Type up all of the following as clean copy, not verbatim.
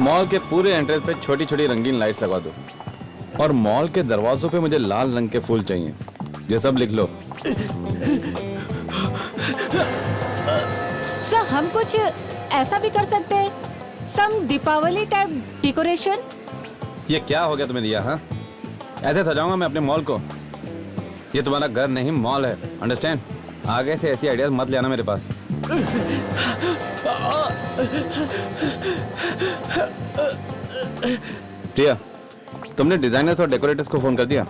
Mall के पूरे entrance पे छोटी छोटी रंगीन लाइट्स लगा दो और मॉल के दरवाजों पे मुझे लाल रंग के फूल चाहिए। ये सब लिख लो। सर हम कुछ ऐसा भी कर सकते हैं, सम दीपावली टाइप डेकोरेशन। ये क्या हो गया तुम्हें दिया? हाँ, ऐसे सजाऊंगा मैं अपने मॉल को? ये तुम्हारा घर नहीं मॉल है, अंडरस्टैंड? आगे से ऐसी आइडियाज मत ले आना मेरे पास। प्रिया, तुमने डिजाइनर्स और डेकोरेटर्स को फोन कर दिया?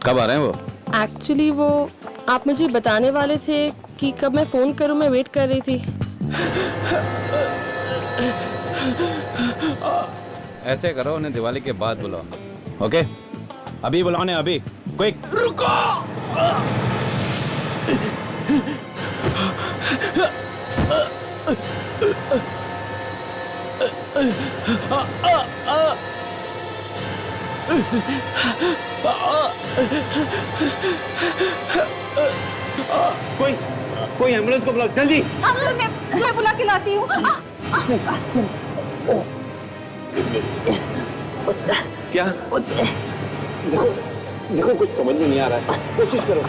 कब आ रहे हैं वो? एक्चुअली वो आप मुझे बताने वाले थे कि कब मैं फोन करूं, मैं वेट कर रही थी। ऐसे करो, उन्हें दिवाली के बाद बुलाओ। ओके, अभी बुलाओ ने, अभी। क्विक। रुको। कोई एम्बुलेंस को बुलाओ जल्दी। मैं बुला के लाती हूँ। क्या? देखो कुछ समझ में नहीं आ रहा है, कोशिश करो।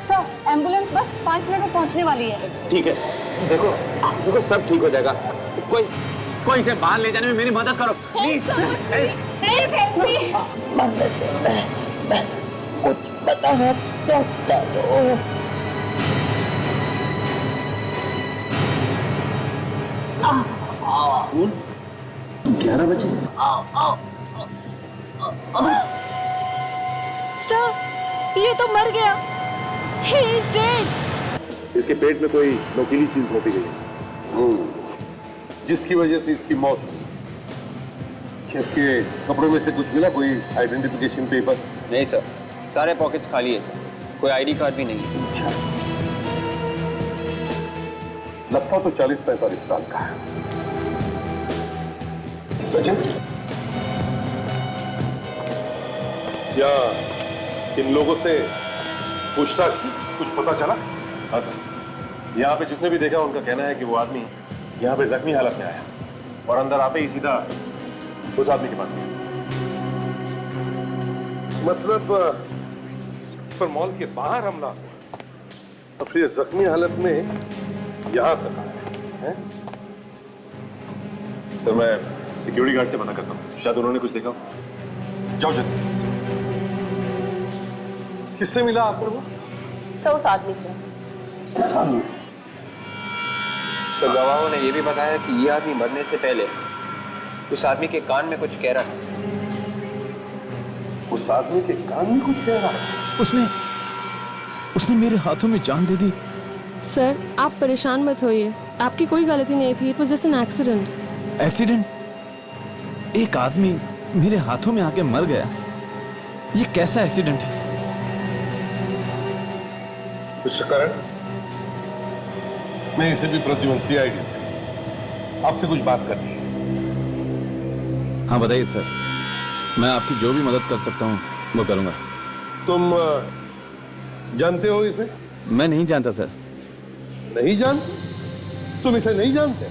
सर एम्बुलेंस बस 5 मिनट में पहुँचने वाली है। ठीक है, देखो सब ठीक हो जाएगा। कोई इसे बाहर ले जाने में मेरी मदद करो प्लीज। Please help me. कुछ बताना चाहता हूँ। 11 बजे। सर ये तो मर गया। He is dead। इसके पेट में कोई नोकीली चीज घोंपी गई है, जिसकी वजह से इसकी मौत हुई। इसके कपड़ों में से कुछ मिला? कोई आइडेंटिफिकेशन पेपर? नहीं सर, सारे पॉकेट्स खाली है सर, कोई आईडी कार्ड भी नहीं है। अच्छा, लगता तो 40-45 साल का है। सचिन, क्या इन लोगों से पूछताछ की? कुछ पता चला? हाँ सर, यहाँ पे जिसने भी देखा उनका कहना है कि वो आदमी यहाँ पे जख्मी हालत में आया और अंदर आते ही सीधा उस आदमी के पास गया। मतलब पर मॉल के बाहर हमला हुआ और फिर जख्मी हालत में यहाँ तक आया है? तो मैं सिक्योरिटी गार्ड से पता करता हूँ, शायद उन्होंने कुछ देखा हो। जाओ जल्दी। किससे मिला आपको वो? सर उस आदमी से। इस आदमी से? तो गवाहों ने यह भी बताया कि ये आदमी मरने से पहले उस आदमी के कान में कुछ कह रहा था। उस आदमी के कान में कुछ कह रहा है? उसने मेरे हाथों में जान दे दी। सर आप परेशान मत होइए, आपकी कोई गलती नहीं थी। It was just an accident. Accident? एक आदमी मेरे हाथों में आके मर गया, ये कैसा एक्सीडेंट है? मिस्टर करण, मैं इसे भी प्रद्युमन सीआईडी से आपसे कुछ बात करनी है। हाँ बताइए सर, मैं आपकी जो भी मदद कर सकता हूँ वो करूँगा। तुम जानते हो इसे? मैं नहीं जानता सर। नहीं जानते? तुम इसे नहीं जानते?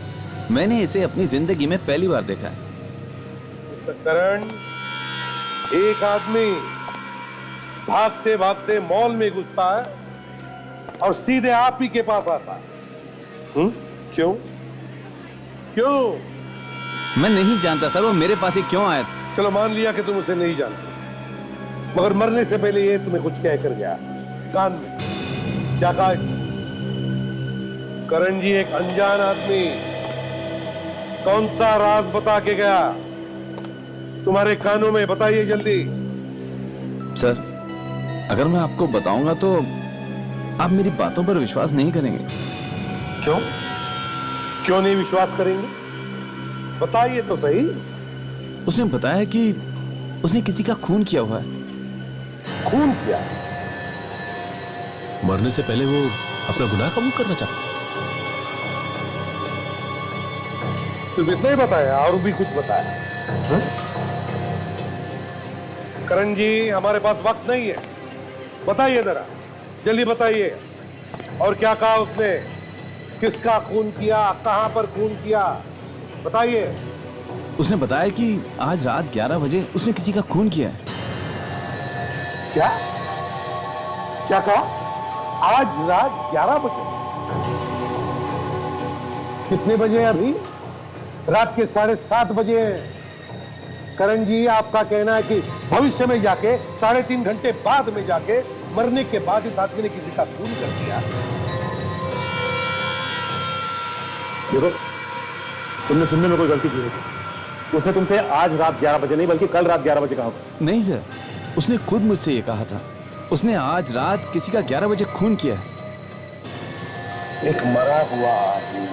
मैंने इसे अपनी जिंदगी में पहली बार देखा है। मिस्टर करण, एक आदमी भागते भागते मॉल में घुसता है और सीधे आप ही के पास आता है। क्यों? क्यों? मैं नहीं जानता सर, वो मेरे पास ही क्यों आया? चलो मान लिया कि तुम उसे नहीं जानते, मगर मरने से पहले ये तुम्हें कुछ कह कर गया कान में। क्या कहा? करण जी, एक अनजान आदमी कौन सा राज बता के गया तुम्हारे कानों में? बताइए जल्दी। सर अगर मैं आपको बताऊंगा तो आप मेरी बातों पर विश्वास नहीं करेंगे। क्यों? क्यों नहीं विश्वास करेंगे? बताइए तो सही। उसने बताया कि उसने किसी का खून किया हुआ है। खून किया? मरने से पहले वो अपना गुनाह कबूल करना चाहता। सिर्फ इतना ही बताया और भी कुछ बताया? करण जी, हमारे पास वक्त नहीं है, बताइए जरा, जल्दी बताइए। और क्या कहा उसने? किसका खून किया, कहां पर खून किया, बताइए। उसने बताया कि आज रात 11 बजे उसने किसी का खून किया है। क्या क्या कहा? आज रात 11 बजे? कितने बजे हैं अभी? रात के 7:30 बजे हैं। करण जी, आपका कहना है कि भविष्य में जाके 3.5 घंटे बाद में जाके मरने के बाद इस आदमी ने किसी का खून कर दिया। देखो, तुमने सुनने में कोई गलती की होगी। उसने तुमसे आज रात 11 बजे नहीं बल्कि कल रात 11 बजे कहा होगा। नहीं सर, उसने खुद मुझसे ये कहा था। उसने आज रात किसी का 11 बजे खून किया है। एक मरा हुआ आदमी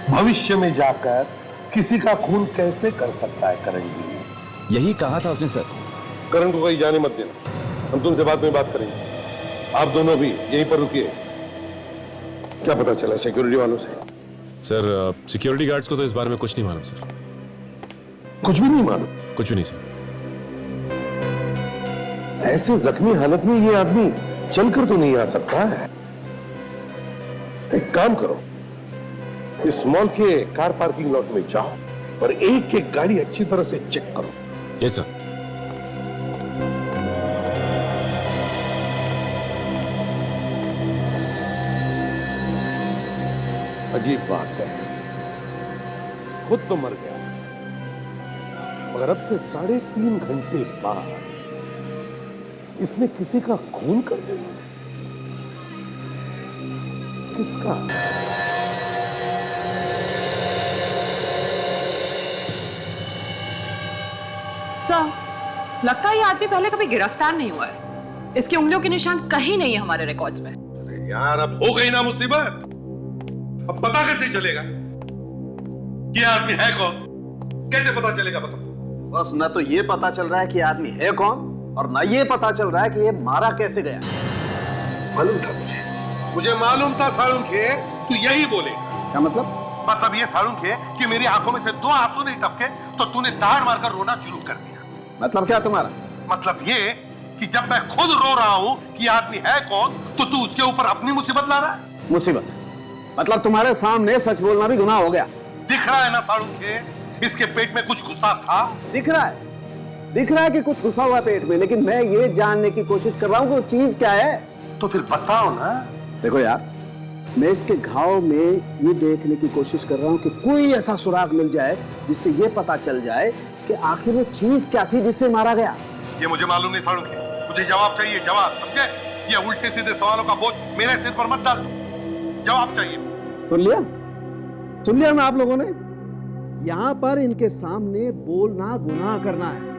भविष्य में जाकर किसी का खून कैसे कर सकता है करण जी? यही कहा था उसने सर। करण को कहीं जाने मत देना, हम तुमसे बाद में बात करेंगे। आप दोनों भी यहीं पर रुकिए। क्या पता चला सिक्योरिटी वालों से? सर सिक्योरिटी गार्ड्स को तो इस बारे में कुछ नहीं मालूम सर। कुछ भी नहीं मालूम? कुछ भी नहीं सर। ऐसे जख्मी हालत में ये आदमी चलकर तो नहीं आ सकता है। एक काम करो, इस मॉल के कार पार्किंग लॉट में जाओ और एक एक गाड़ी अच्छी तरह से चेक करो। Yes sir. अजीब बात है, खुद तो मर गया मगर अब से 3.5 घंटे बाद इसने किसी का खून कर दिया। किसका? सर, लगता है ये आदमी पहले कभी गिरफ्तार नहीं हुआ है। इसकी उंगलियों के निशान कहीं नहीं है हमारे रिकॉर्ड्स में। अरे यार, अब हो गई ना मुसीबत। अब पता कैसे चलेगा कि आदमी है कौन? कैसे पता चलेगा बताओ? बस न तो ये पता चल रहा है कि आदमी है कौन और ना ये पता चल रहा है कि ये मारा कैसे गया। मालूम था मुझे मालूम था साळुंखे, तू यही बोले। क्या मतलब? मतलब ये साळुंखे कि मेरी आंखों में से 2 आंसू नहीं टपके तो तूने दाढ़ मारकर रोना शुरू कर दिया। मतलब क्या तुम्हारा? मतलब ये कि जब मैं खुद रो रहा हूं कि आदमी है कौन तो तू उसके ऊपर अपनी मुसीबत ला रहा है। मुसीबत? मतलब तुम्हारे सामने सच बोलना भी गुनाह हो गया। दिख रहा है ना साळुंखे, इसके पेट में कुछ गुस्सा था। दिख रहा है कि कुछ घुसा हुआ पेट में, लेकिन मैं ये जानने की कोशिश कर रहा हूं कि वो चीज क्या है। तो फिर बताओ ना। देखो यार, मैं इसके घाव में ये देखने की कोशिश कर रहा हूं कि कोई ऐसा सुराग मिल जाए जिससे ये पता चल जाए कि आखिर वो चीज क्या थी जिससे मारा गया। ये मुझे मालूम नहीं साळुंखे, मुझे जवाब चाहिए, जवाब, समझे? ये उल्टे सीधे सवालों का बोझ मेरे सिर पर मत डाल दो, जवाब चाहिए। सुन लिया ना आप लोगों ने? यहां पर इनके सामने बोलना गुनाह करना है।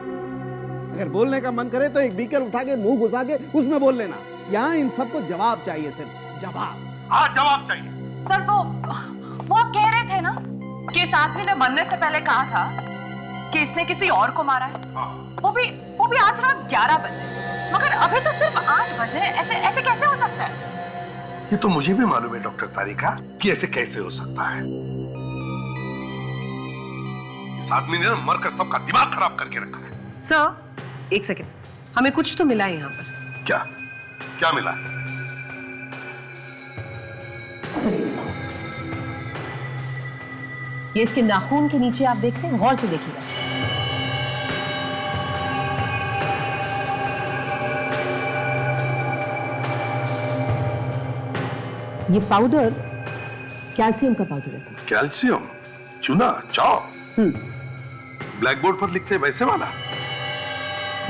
अगर बोलने का मन करे तो एक बीकर उठा के मुंह घुसा के उसमें बोल लेना। यहां इन सबको जवाब चाहिए, सिर्फ जवाब। हाँ, जवाब चाहिए। सर, वो आप कह रहे थे ना कि इस आदमी ने मरने से पहले कहा था कि इसने किसी और को मारा है। हाँ। वो भी आज रात 11 बजे, मगर अभी तो सिर्फ 8 बजे। ऐसे कैसे हो सकता है? ये तो मुझे भी मालूम है डॉक्टर तारिका कि ऐसे कैसे हो सकता है। इस आदमी ने मरकर सबका दिमाग खराब करके रखा है। सर, एक सेकेंड, हमें कुछ तो मिला है यहाँ पर। क्या मिला? ये इसके नाखून के नीचे आप देखते हैं, गौर से देखिएगा। ये पाउडर कैल्शियम का पाउडर है सर। कैल्शियम? चूना? चौक? ब्लैक बोर्ड पर लिखते वैसे वाला?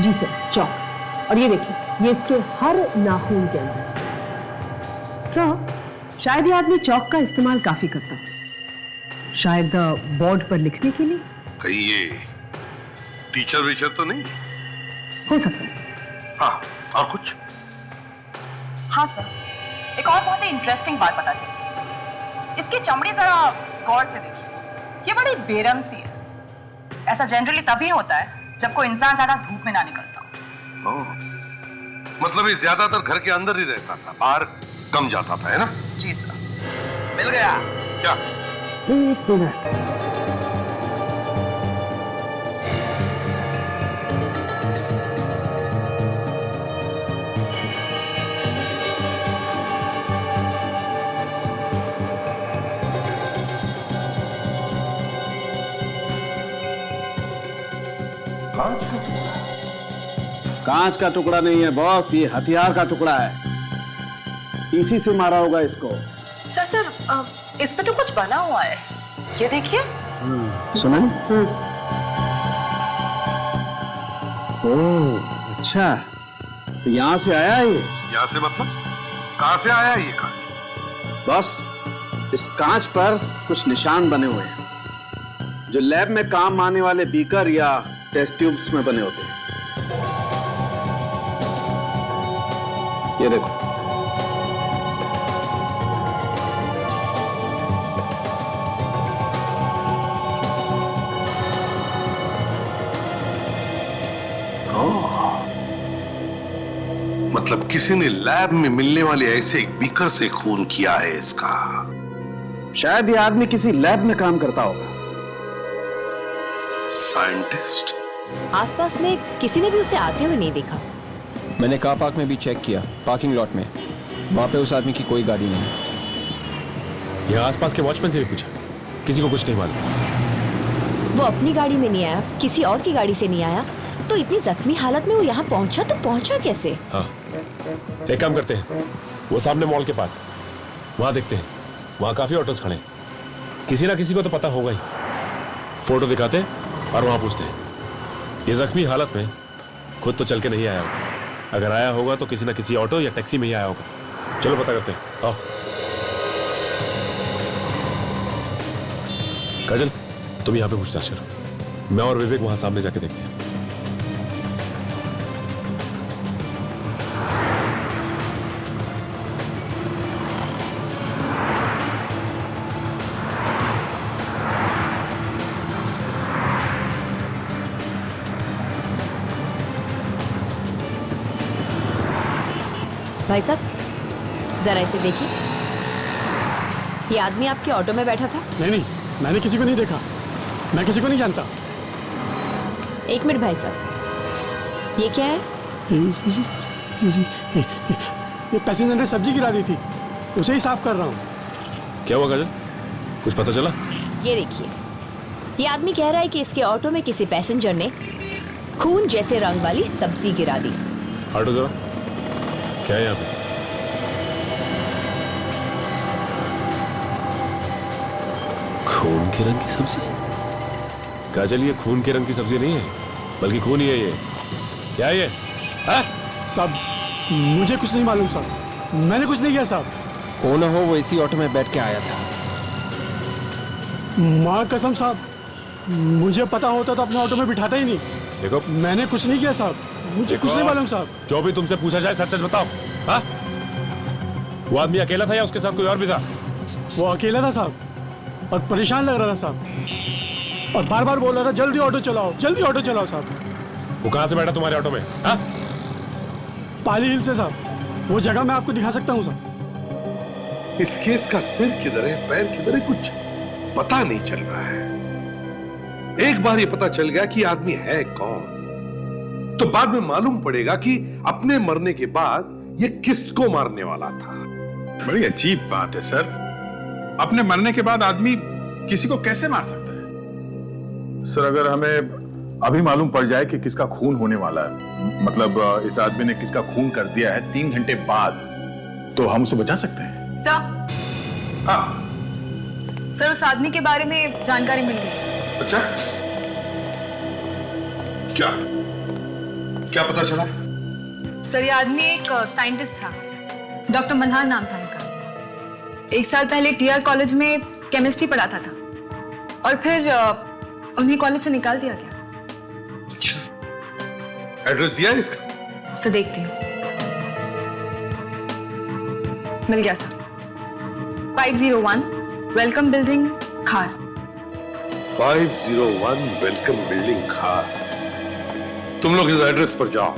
जी सर, चौक। और ये देखिए, ये इसके हर नाखून के अंदर। सर, शायद ये आदमी चौक का इस्तेमाल काफी करता है, शायद बोर्ड पर लिखने के लिए। कहीं ये टीचर वीचर तो नहीं? हो सकता है। हाँ, और कुछ? हाँ सर, एक और बहुत ही इंटरेस्टिंग बात पता चली। इसकी चमड़ी जरा गौर से देखिए, ये बड़ी बेरंग सी है। ऐसा जनरली तभी होता है जब कोई इंसान ज्यादा धूप में ना निकलता हो। मतलब ये ज्यादातर घर के अंदर ही रहता था, बाहर कम जाता था, है ना? जी सर। मिल गया क्या? एक मिनट। कांच का टुकड़ा नहीं है बॉस, ये हथियार का टुकड़ा है। इसी से मारा होगा इसको। सर इस पे तो कुछ बना हुआ है, ये देखिए। सुना नहीं? ओह अच्छा, तो यहाँ से आया है ये? यहाँ से मतलब कहाँ से आया ये कांच? बॉस, इस कांच पर कुछ निशान बने हुए हैं जो लैब में काम आने वाले बीकर या टेस्ट ट्यूब्स में बने होते हैं। ये देखो। मतलब किसी ने लैब में मिलने वाले ऐसे एक बीकर से खून किया है इसका। शायद ये आदमी किसी लैब में काम करता होगा। साइंटिस्ट। आसपास में किसी ने भी उसे आते हुए नहीं देखा। मैंने कार पार्क में भी चेक किया, पार्किंग लॉट में, वहां पे उस आदमी की कोई गाड़ी नहीं। यहाँ आसपास के वॉचमैन से भी पूछा, किसी को कुछ नहीं मालूम। वो अपनी गाड़ी में नहीं आया, किसी और की गाड़ी से नहीं आया, तो इतनी जख्मी हालत में वो यहाँ पहुंचा तो पहुंचा कैसे? हाँ, एक काम करते हैं, वो सामने मॉल के पास, वहां देखते हैं, वहां काफी ऑटोस खड़े हैं, किसी ना किसी को तो पता होगा ही। फोटो दिखाते और वहां पूछते हैं। ये जख्मी हालत में खुद तो चल के नहीं आया होगा, अगर आया होगा तो किसी ना किसी ऑटो या टैक्सी में ही आया होगा। चलो पता करते हैं, आओ। काजल, तुम यहाँ पे पूछताछ करो, मैं और विवेक वहां सामने जाके देखते हैं। भाई साहब, जरा इसे देखिए। ये आदमी आपके ऑटो में बैठा था? नहीं, मैंने किसी को नहीं देखा, मैं किसी को नहीं जानता। एक मिनट भाई साहब, ये क्या है? ये पैसेंजर ने सब्जी गिरा दी थी, उसे ही साफ कर रहा हूँ। क्या हुआ काजल, कुछ पता चला? ये देखिए, ये आदमी कह रहा है कि इसके ऑटो में किसी पैसेंजर ने खून जैसे रंग वाली सब्जी गिरा दी। हटो जरा, क्या है यहाँ पे? खून के रंग की सब्जी? काजल, ये खून के रंग की सब्जी नहीं है, बल्कि खून ही है ये। क्या है ये? साहब, मुझे कुछ नहीं मालूम साहब, मैंने कुछ नहीं किया साहब। हो ना हो वो इसी ऑटो में बैठ के आया था। माँ कसम साहब, मुझे पता होता तो अपने ऑटो में बिठाता ही नहीं। देखो, मैंने कुछ नहीं किया साहब, मुझे कुछ नहीं मालूम साहब। जो भी तुमसे पूछा जाए सच सच बताओ। हाँ? वो आदमी अकेला था या उसके साथ कोई और भी था? वो अकेला था साहब, और परेशान लग रहा था साहब, और बार बार बोल रहा था जल्दी ऑटो चलाओ, जल्दी ऑटो चलाओ साहब। वो कहाँ से बैठा तुम्हारे ऑटो में? हाँ? पाली हिल से साहब, वो जगह मैं आपको दिखा सकता हूँ साहब। इस केस का सिर किधर है, पैर किधर है, कुछ पता नहीं चल रहा है। एक बार ये पता चल गया कि आदमी है कौन, तो बाद में मालूम पड़ेगा कि अपने मरने के बाद ये किसको मारने वाला था। बड़ी अजीब बात है सर, अपने मरने के बाद आदमी किसी को कैसे मार सकता है? सर, अगर हमें अभी मालूम पड़ जाए कि किसका खून होने वाला है, मतलब इस आदमी ने किसका खून कर दिया है 3 घंटे बाद, तो हम उसे बचा सकते हैं। सर, हाँ सर उस आदमी के बारे में जानकारी मिल गई। अच्छा, क्या क्या पता चला? सर ये आदमी एक साइंटिस्ट था, डॉक्टर मल्हार नाम था इनका। 1 साल पहले टीआर कॉलेज में केमिस्ट्री पढ़ाता था और फिर उन्हें कॉलेज से निकाल दिया गया। अच्छा, एड्रेस दिया है इसका? सर देखती हूँ, मिल गया सर। 501 वेलकम बिल्डिंग, खार। 501 वेलकम बिल्डिंग, खार। तुम लोग इस एड्रेस पर जाओ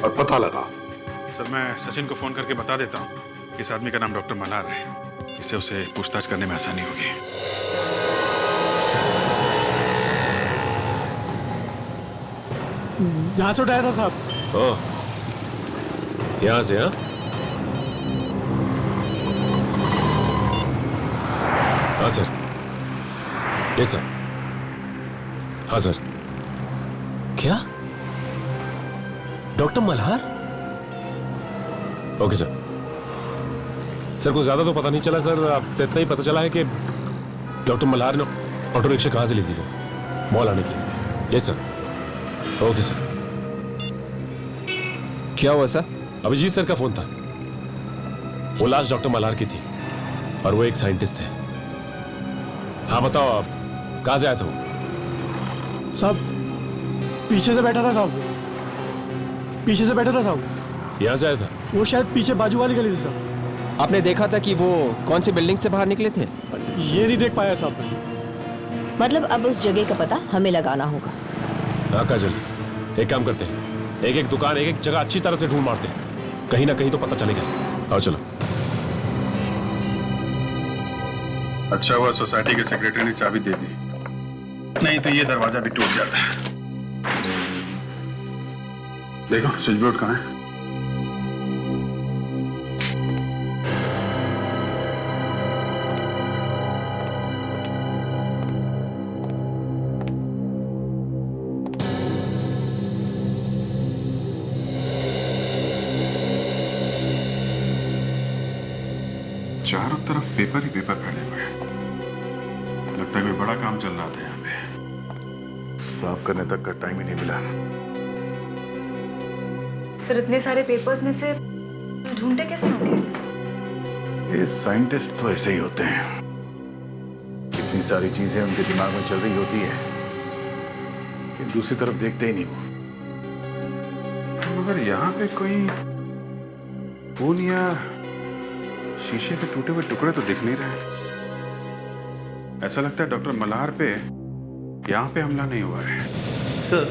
और पता लगाओ। सर मैं सचिन को फोन करके बता देता हूँ, इस आदमी का नाम डॉक्टर मल्हार है, इससे उसे पूछताछ करने में आसानी होगी। यहाँ से उठाया था साहब। ओह, यहाँ से? हाँ, हाँ सर, यस सर, हाँ सर, क्या? Doctor Malhar? Okay sir. Sir कुछ ज्यादा तो पता नहीं चला सर, आपसे इतना ही पता चला है कि डॉक्टर मल्हार ने ऑटो रिक्शा कहां से ली थी सर मॉल आने के लिए। Yes sir. Okay sir. क्या हुआ सर? अभिजीत सर का फोन था। वो लाश डॉक्टर मल्हार की थी और वो एक साइंटिस्ट थे। हाँ बताओ, आप कहां से आया था वो? साहब पीछे से बैठा था साहब, पीछे से बैठा था साहब। यहां से आया था? वो शायद पीछे बाजू वाली गली से साहब। आपने देखा था कि वो कौन सी बिल्डिंग से बाहर निकले थे? ये नहीं देख पाया साहब। मतलब अब उस जगह का पता हमें लगाना होगा। हाँ काजल, एक काम करते हैं, एक एक दुकान, एक एक जगह अच्छी तरह से ढूंढ मारते हैं, कहीं ना कहीं तो पता चलेगा। आओ चलो। अच्छा हुआ सोसाइटी के सेक्रेटरी ने चाबी दे दी, नहीं तो ये दरवाजा भी टूट जाता है। देखो स्विच बोर्ड कहाँ है? चारों तरफ पेपर ही पेपर फैले हुए हैं। लगता है कोई बड़ा काम चल रहा था यहाँ पे। साफ करने तक का टाइम ही नहीं मिला। सर इतने सारे पेपर्स में से ढूंढते कैसे होंगे? ये साइंटिस्ट तो ऐसे ही होते हैं, इतनी सारी चीजें उनके दिमाग में चल रही होती है कि दूसरी तरफ देखते ही नहीं वो। मगर यहाँ पे कोई खून या शीशे के टूटे हुए टुकड़े तो दिख नहीं रहे। ऐसा लगता है डॉक्टर मल्हार पे यहाँ पे हमला नहीं हुआ है। सर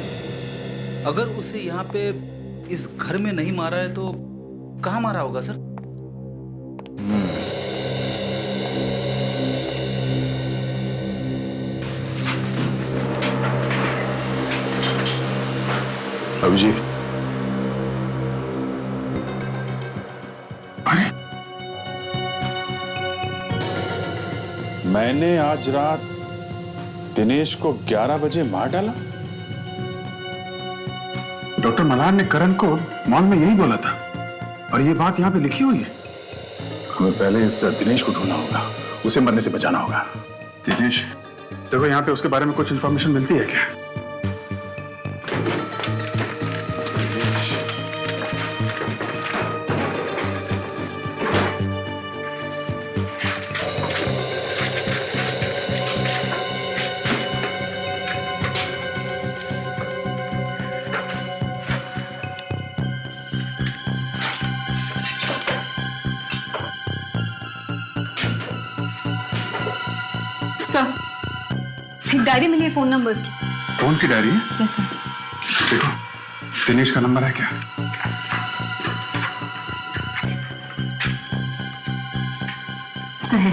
अगर उसे यहाँ पे इस घर में नहीं मारा है तो कहाँ मारा होगा सर? अभिजीत, अरे मैंने आज रात दिनेश को 11 बजे मार डाला। डॉक्टर मल्हार ने करण को मॉल में यही बोला था और ये बात यहाँ पे लिखी हुई है। हमें पहले इस दिनेश को ढूंढना होगा, उसे मरने से बचाना होगा। दिनेश, देखो यहाँ पे उसके बारे में कुछ इंफॉर्मेशन मिलती है क्या? सर एक डायरी मिली है फोन नंबर्स की। फोन की डायरी है? Yes sir. देखो दिनेश का नंबर है क्या? सर है।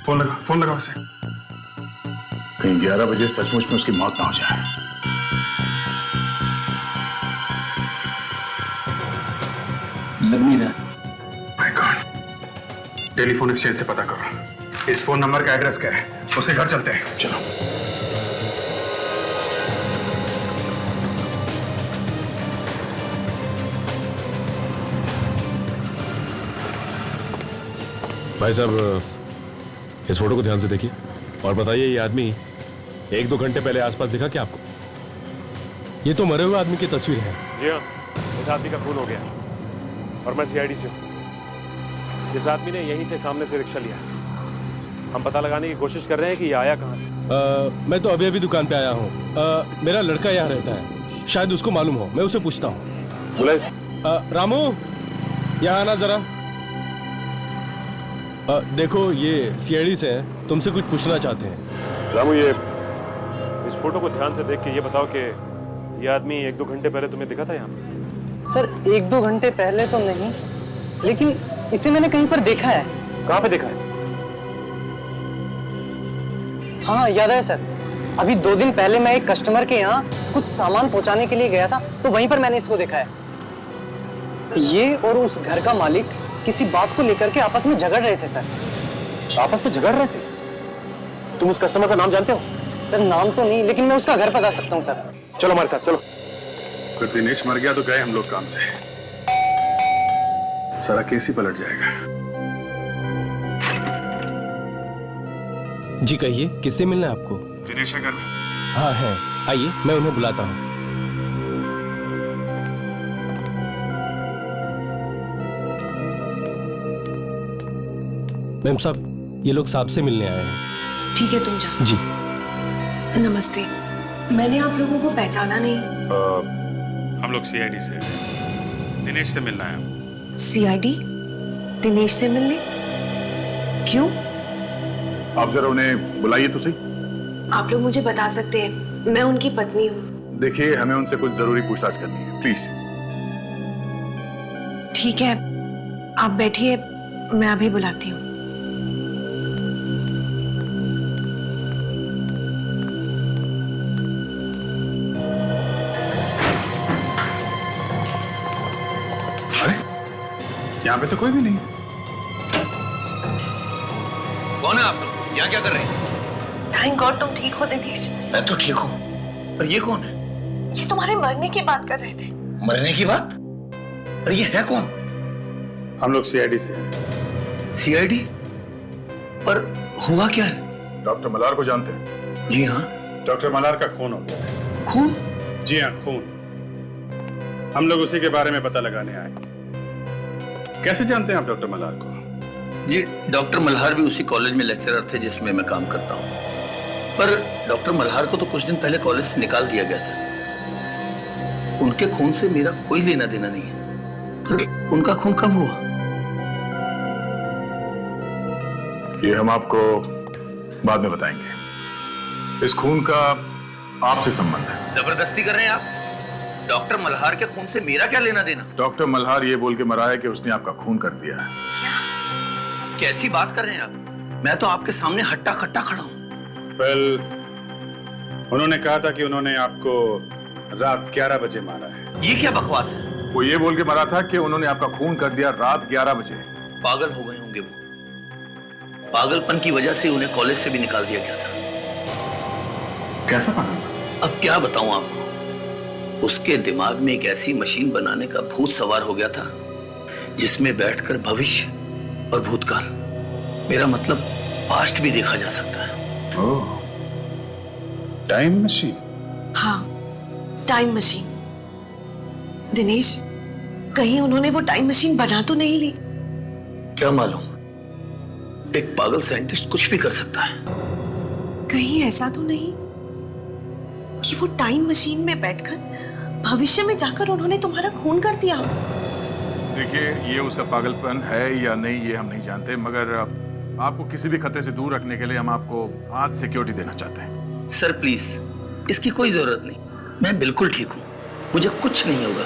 फोन लगाओ उसे। कहीं 11 बजे सचमुच में उसकी मौत ना हो जाए। लग नहीं रहा। माय गॉड, टेलीफोन एक्सचेंज से पता करो इस फोन नंबर का एड्रेस क्या है। उसके घर चलते हैं, चलो। भाई साहब इस फोटो को ध्यान से देखिए और बताइए, ये आदमी 1-2 घंटे पहले आसपास दिखा क्या आपको? ये तो मरे हुए आदमी की तस्वीर है। जी हाँ, इस आदमी का खून हो गया और मैं सीआईडी से हूँ। इस आदमी ने यहीं से सामने से रिक्शा लिया। हम पता लगाने की कोशिश कर रहे हैं कि ये आया कहाँ से। मैं तो अभी अभी दुकान पे आया हूँ। मेरा लड़का यहाँ रहता है, शायद उसको मालूम हो, मैं उसे पूछता हूँ। रामू यहाँ आना जरा। देखो ये सीआईडी से हैं, तुमसे कुछ पूछना चाहते हैं। रामू, ये इस फोटो को ध्यान से देख के ये बताओ कि ये आदमी 1-2 घंटे पहले तुम्हें दिखा था यहाँ पे? सर 1-2 घंटे पहले तो नहीं, लेकिन इसे मैंने कहीं पर देखा है। कहाँ पे देखा है? हाँ याद है सर, अभी 2 दिन पहले मैं एक कस्टमर के यहाँ कुछ सामान पहुंचाने के लिए गया था, तो वहीं पर मैंने इसको देखा है। ये और उस घर का मालिक किसी बात को लेकर के आपस में झगड़ रहे थे सर। आपस में झगड़ रहे थे? तुम उस कस्टमर का नाम जानते हो? सर नाम तो नहीं, लेकिन मैं उसका घर बता सकता हूँ सर। चलो हमारे साथ चलो। फिर दिनेश मर गया तो गए हम लोग काम से, सारा केस ही पलट जाएगा। जी कहिए, किससे मिलना है आपको? दिनेश है घर में? हाँ है, आइए मैं उन्हें बुलाता हूँ। मैम साहब, ये लोग साहब से मिलने आए हैं। ठीक है, तुम जाओ। जी नमस्ते, मैंने आप लोगों को पहचाना नहीं। हम लोग सीआईडी से, दिनेश से मिलना है। सीआईडी? दिनेश से मिलने? क्यों? आप जरा उन्हें बुलाइए तो सही। आप लोग मुझे बता सकते हैं, मैं उनकी पत्नी हूँ। देखिए, हमें उनसे कुछ जरूरी पूछताछ करनी है, प्लीज। ठीक है, आप बैठिए, मैं अभी बुलाती हूँ। अरे यहाँ पे तो कोई भी नहीं। कौन है आप लोग? यहाँ क्या कर रहे हैं? थैंक गॉड तुम ठीक हो दिनेश। मैं तो ठीक हूँ, पर ये कौन है? ये तुम्हारे मरने की बात कर रहे थे। मरने की बात? पर ये है कौन? हम लोग सीआईडी से हैं। सीआईडी? पर हुआ क्या है? डॉक्टर मल्हार को जानते हैं? जी हाँ। डॉक्टर मल्हार का खून हो गया है। खून? जी हाँ, खून। हम लोग उसी के बारे में पता लगाने आए। कैसे जानते हैं आप डॉक्टर मल्हार को? जी, डॉक्टर मल्हार भी उसी कॉलेज में लेक्चरर थे जिसमें मैं काम करता हूँ। पर डॉक्टर मल्हार को तो कुछ दिन पहले कॉलेज से निकाल दिया गया था। उनके खून से मेरा कोई लेना देना नहीं है। पर उनका खून कब हुआ? ये हम आपको बाद में बताएंगे। इस खून का आपसे संबंध है। जबरदस्ती कर रहे हैं आप? डॉक्टर मल्हार के खून से मेरा क्या लेना देना? डॉक्टर मल्हार ये बोल के मरा है कि उसने आपका खून कर दिया है। कैसी बात कर रहे हैं आप? मैं तो आपके सामने हट्टा खट्टा खड़ा हूँ। वेल, उन्होंने कहा था कि उन्होंने आपको रात 11 बजे मारा है। ये क्या बकवास है? वो ये बोल के मरा था कि उन्होंने आपका खून कर दिया रात 11 बजे। पागल हो गए होंगे वो। पागलपन की वजह से उन्हें कॉलेज से भी निकाल दिया गया था। कैसा पागल? अब क्या बताऊं आपको? उसके दिमाग में एक ऐसी मशीन बनाने का भूत सवार हो गया था जिसमें बैठकर भविष्य और भूतकाल, मेरा मतलब पास्ट भी देखा जा सकता है। ओह, टाइम मशीन? हाँ, टाइम मशीन। दिनेश, कहीं उन्होंने वो टाइम मशीन बना तो नहीं ली? क्या मालूम, एक पागल साइंटिस्ट कुछ भी कर सकता है। कहीं ऐसा तो नहीं कि वो टाइम मशीन में बैठकर भविष्य में जाकर उन्होंने तुम्हारा खून कर दिया? देखिए, ये उसका पागलपन है या नहीं ये हम नहीं जानते, मगर आपको किसी भी खतरे से दूर रखने के लिए हम आपको आज सिक्योरिटी देना चाहते हैं। सर प्लीज, इसकी कोई जरूरत नहीं। मैं बिल्कुल ठीक हूँ, मुझे कुछ नहीं होगा।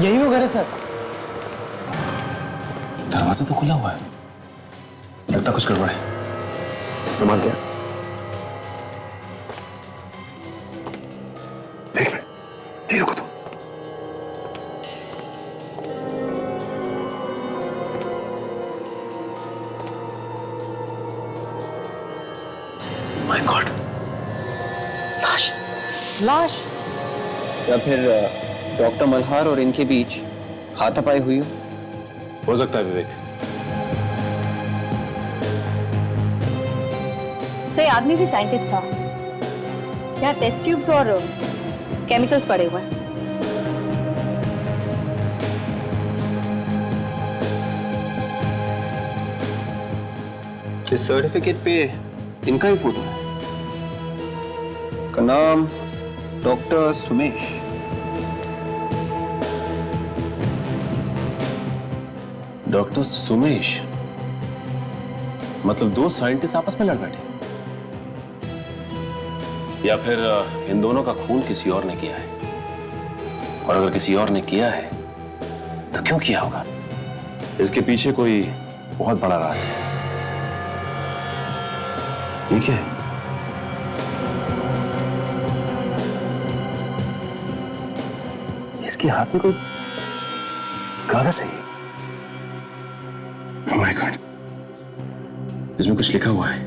यही वो घर है सर। दरवाजा तो खुला हुआ है, लगता कुछ गड़बड़ है। संभाल के। एक मिनट, नहीं रुको तुम। माय गॉड, लाश। लाश? या फिर डॉक्टर मल्हार और इनके बीच हाथापाई हुई हो सकता है विवेक। से आदमी भी साइंटिस्ट था। यहाँ टेस्ट ट्यूब्स और केमिकल्स पड़े हुए हैं। इस सर्टिफिकेट पे इनका ही फोटो है। का नाम डॉक्टर सुमेश। डॉक्टर सुमेश? मतलब दो साइंटिस्ट आपस में लड़ बैठे, या फिर इन दोनों का खून किसी और ने किया है? और अगर किसी और ने किया है तो क्यों किया होगा? इसके पीछे कोई बहुत बड़ा राज है। ठीक है, इसके हाथ में कोई कागज है। Oh my God, इसमें कुछ लिखा हुआ है,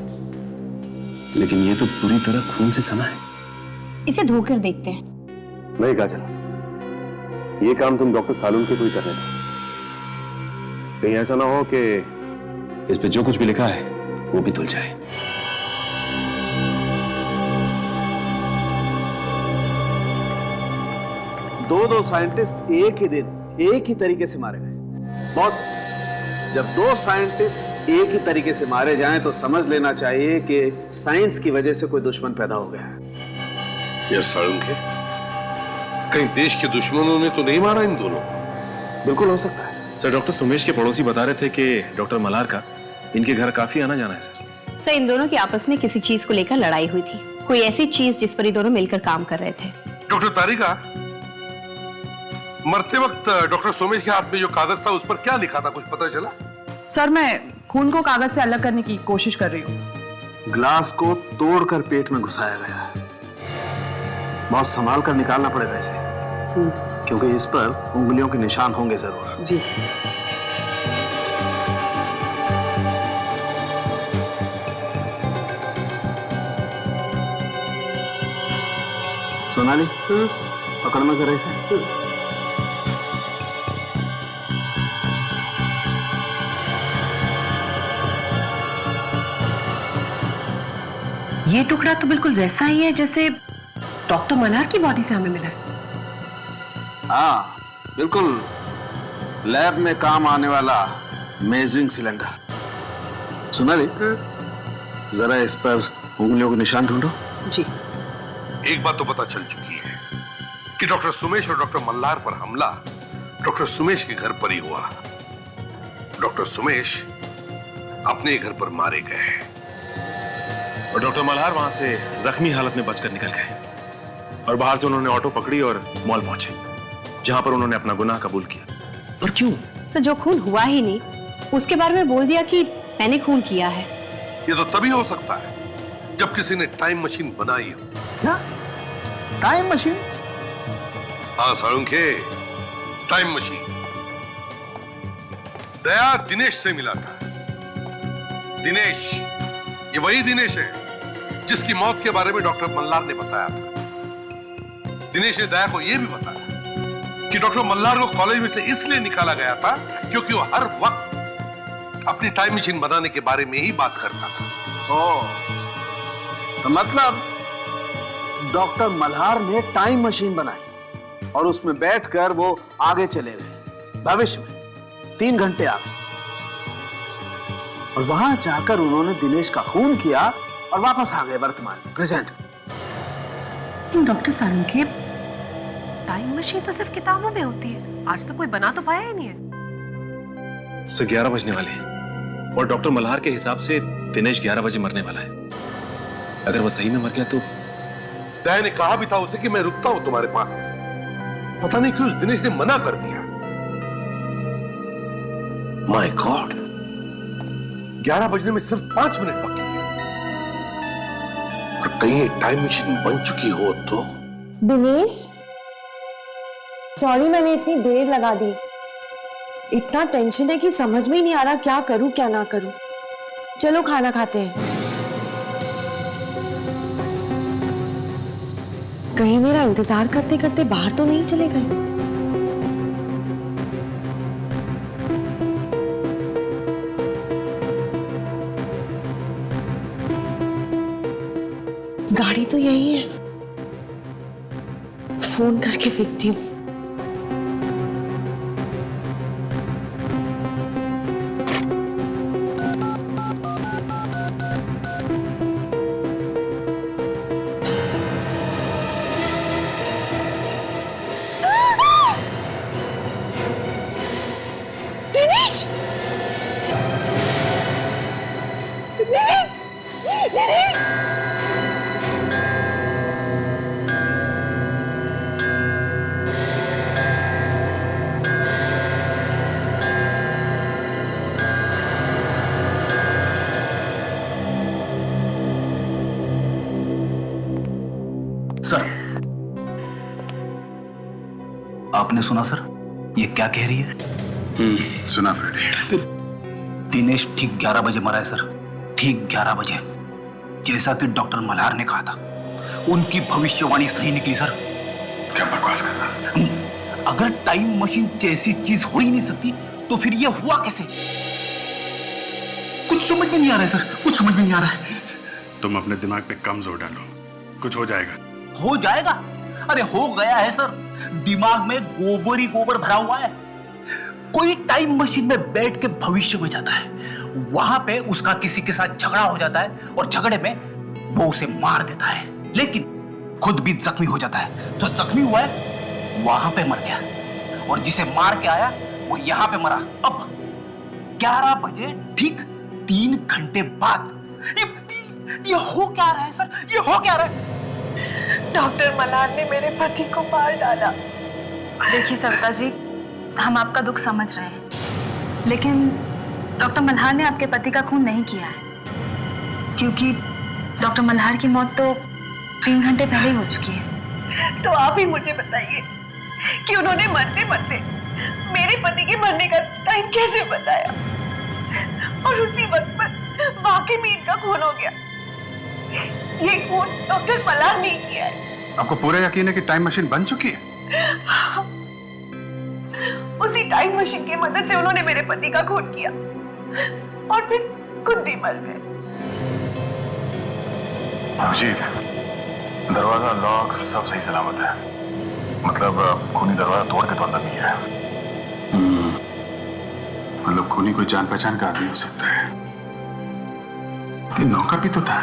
लेकिन ये तो पूरी तरह खून से सना है। इसे धोकर देखते हैं। नहीं काजल, ये काम तुम डॉक्टर सालून के कोई करने दो। कहीं ऐसा ना हो कि इस पे जो कुछ भी लिखा है वो भी धुल जाए। दो साइंटिस्ट एक ही दिन एक ही तरीके से मारे गए। बॉस, जब दो साइंटिस्ट एक ही तरीके से मारे जाएं तो समझ लेना चाहिए कि साइंस की वजह से कोई दुश्मन पैदा हो गया है। यार सालून के कहीं देश के दुश्मनों ने तो नहीं मारा इन दोनों को? बिल्कुल हो सकता है सर। डॉक्टर सुमेश के पड़ोसी बता रहे थे कि डॉक्टर मल्हार का इनके घर काफी आना जाना है सर। सर, इन दोनों की आपस में किसी चीज को लेकर लड़ाई हुई थी, कोई ऐसी चीज जिस पर ये दोनों मिलकर काम कर रहे थे। डॉक्टर तारिका, मरते वक्त डॉक्टर सोमेश के हाथ में जो कागज था उस पर क्या लिखा था, कुछ पता चला? सर, मैं खून को कागज से अलग करने की कोशिश कर रही हूँ। ग्लास को तोड़कर पेट में घुसाया गया है। बहुत संभाल कर निकालना पड़ेगा इसे, क्योंकि इस पर उंगलियों के निशान होंगे जरूर। जी। सोनाली, पकड़ना जरा इसे। ये टुकड़ा तो बिल्कुल वैसा ही है जैसे डॉक्टर मल्हार की बॉडी से हमें मिला है। हाँ, बिल्कुल लैब में काम आने वाला मेजरिंग सिलेंडर। सोनाली, जरा इस पर उंगलियों के निशान ढूंढो। जी। एक बात तो पता चल चुकी है कि डॉक्टर सुमेश और डॉक्टर मल्हार पर हमला डॉक्टर सुमेश के घर पर ही हुआ। डॉक्टर सुमेश अपने घर पर मारे गए और डॉक्टर मल्हार वहां से जख्मी हालत में बचकर निकल गए और बाहर से उन्होंने ऑटो पकड़ी और मॉल पहुंचे, जहां पर उन्होंने अपना गुनाह कबूल किया। और क्यों? सर, जो खून हुआ ही नहीं उसके बारे में बोल दिया कि मैंने खून किया है। ये तो तभी हो सकता है जब किसी ने टाइम मशीन बनाई हो। क्या टाइम मशीन? हाँ साळुंखे, टाइम मशीन। दया दिनेश से मिला था। दिनेश, ये वही दिनेश है जिसकी मौत के बारे में डॉक्टर मल्हार ने बताया था। दिनेश ने दया को यह भी बताया कि डॉक्टर मल्हार को कॉलेज में से इसलिए निकाला गया था क्योंकि वो हर वक्त अपनी टाइम मशीन बनाने के बारे में ही बात करता था। तो मतलब डॉक्टर मल्हार ने टाइम मशीन बनाई और उसमें बैठकर वो आगे चले गए भविष्य में 3 घंटे आगे, और वहां जाकर उन्होंने दिनेश का खून किया और वापस आ गए वर्तमान present. Doctor Salunkhe, time machine तो सिर्फ किताबों में होती है, आज तक कोई बना तो पाया ही नहीं है। सो 11 बजने वाले हैं और डॉक्टर मल्हार के हिसाब से दिनेश 11 बजे मरने वाला है। अगर वो सही में मर गया तो? दया ने कहा भी था उसे कि मैं रुकता हूं तुम्हारे पास। पता नहीं क्यों दिनेश ने मना कर दिया। माय गॉड, 11 बजने में सिर्फ 5 मिनट बाकी है और कहीं एक टाइम मशीन बन चुकी हो तो? दिनेश, सॉरी मैंने इतनी देर लगा दी। इतना टेंशन है कि समझ में ही नहीं आ रहा क्या करूं क्या ना करूं। चलो खाना खाते हैं। कहीं मेरा इंतजार करते करते बाहर तो नहीं चले गए? गाड़ी तो यही है, फोन करके देखती हूँ। सर, आपने सुना सर ये क्या कह रही है? सुना फ्रेडी। दिनेश ठीक 11 बजे मरा है सर, ठीक 11 बजे, जैसा कि डॉक्टर मल्हार ने कहा था। उनकी भविष्यवाणी सही निकली सर। क्या बकवास कर रहा है? अगर टाइम मशीन जैसी चीज हो ही नहीं सकती तो फिर यह हुआ कैसे? कुछ समझ में नहीं आ रहा है सर, कुछ समझ में नहीं आ रहा है। तुम अपने दिमाग पे कम जोर डालो, कुछ हो जाएगा। हो जाएगा? अरे हो गया है सर, दिमाग में गोबर ही गोबर भरा हुआ है। कोई टाइम मशीन में बैठ के भविष्य में जाता है, वहां पे उसका किसी के साथ झगड़ा हो जाता है और झगड़े में वो उसे मार देता है, लेकिन खुद भी जख्मी हो जाता है। जो जख्मी हुआ है वहां पे मर गया और जिसे मार के आया वो यहां पे मरा। अब 11 बजे ठीक 3 घंटे बाद ये हो क्या रहा है सर? ये हो क्या रहा है? डॉक्टर मल्हार ने मेरे पति को मार डाला। देखिए सविता जी, हम आपका दुख समझ रहे हैं, लेकिन डॉक्टर मल्हार ने आपके पति का खून नहीं किया है, क्योंकि डॉक्टर मल्हार की मौत तो 3 घंटे पहले ही हो चुकी है। तो आप ही मुझे बताइए कि उन्होंने मरते मरते मेरे पति के मरने का टाइम कैसे बताया, और उसी वक्त पर वाकई में इनका खून हो गया। ये खून डॉक्टर मल्हार ने किया है। आपको पूरा यकीन है कि टाइम मशीन बन चुकी है? उसी टाइम मशीन की मदद से उन्होंने मेरे पति का खून किया और फिर खुद भी मर गए। अभिजीत, दरवाजा लॉक सब सही सलामत है, मतलब खूनी दरवाजा तोड़ के तो अंदर नहीं है। मतलब खूनी कोई जान पहचान का आदमी हो सकता है। ये नौका भी तो था,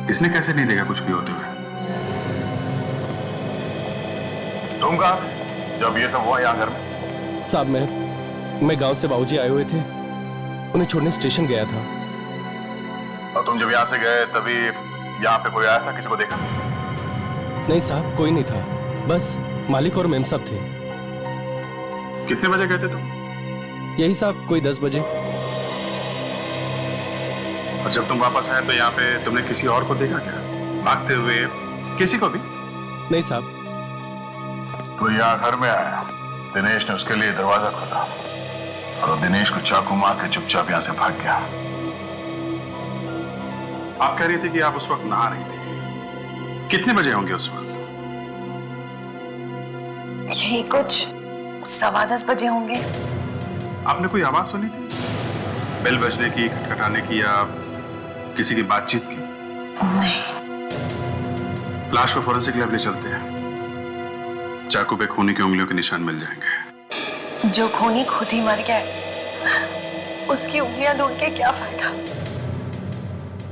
इसने कैसे नहीं देखा कुछ भी होते हुए? तुम कहा जब ये सब हुआ यहाँ घर में? साहब मैं गांव से बाबूजी आए हुए थे, उन्हें छोड़ने स्टेशन गया था। और तुम जब यहाँ से गए तभी यहाँ पे कोई आया था? किसी को देखा? नहीं साहब, कोई नहीं था, बस मालिक और मेम साहब थे। कितने बजे गए थे तुम? यही साहब कोई 10 बजे। और जब तुम वापस आए तो यहाँ पे तुमने किसी और को देखा क्या, भागते हुए? किसी को भी? नहीं साहब। तो यहाँ घर में आया, दिनेश ने उसके लिए दरवाजा खोला और दिनेश को चाकू मार के चुपचाप यहाँ से भाग गया। आप कह रही थी कि आप उस वक्त नहा रही थी, कितने बजे होंगे उस वक्त? यही कुछ 10:15 बजे होंगे। आपने कोई आवाज सुनी थी, बेल बजने की, खटखटाने की, या किसी की बातचीत की? नहीं। लाश को फोरेंसिक लैब ले चलते हैं, चाकू पे खूनी की उंगलियों के निशान मिल जाएंगे। जो खूनी खुद ही मर गया, उसकी उंगलियां ढूंढ के क्या फायदा?